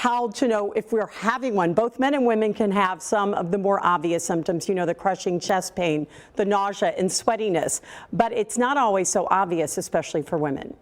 how to know if we're having one. Both men and women can have some of the more obvious symptoms, the crushing chest pain, the nausea and sweatiness, but it's not always so obvious, especially for women.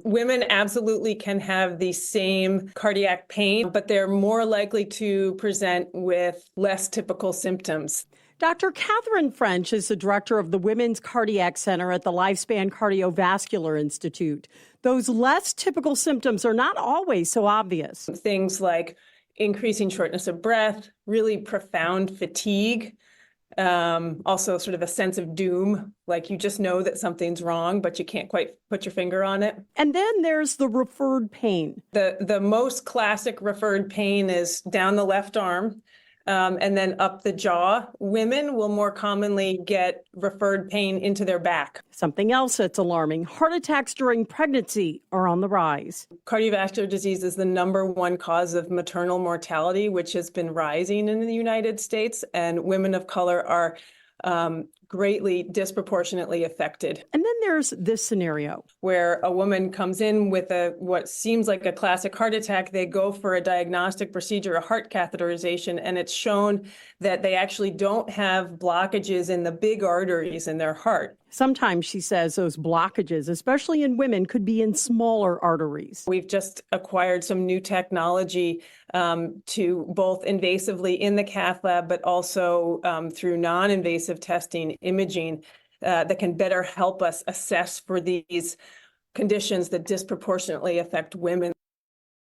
Women absolutely can have the same cardiac pain, but they're more likely to present with less typical symptoms. Dr. Catherine French is the director of the Women's Cardiac Center at the Lifespan Cardiovascular Institute. Those less typical symptoms are not always so obvious. Things like increasing shortness of breath, really profound fatigue, also sort of a sense of doom, like you just know that something's wrong, but you can't quite put your finger on it. And then there's the referred pain. The most classic referred pain is down the left arm. And then up the jaw. Women will more commonly get referred pain into their back. Something else that's alarming, heart attacks during pregnancy are on the rise. Cardiovascular disease is the #1 cause of maternal mortality, which has been rising in the United States, and women of color are greatly disproportionately affected. And then there's this scenario where a woman comes in with what seems like a classic heart attack. They go for a diagnostic procedure, a heart catheterization, and it's shown that they actually don't have blockages in the big arteries in their heart. Sometimes, she says, those blockages, especially in women, could be in smaller arteries. We've just acquired some new technology to both invasively in the cath lab, but also through non-invasive testing, imaging, that can better help us assess for these conditions that disproportionately affect women.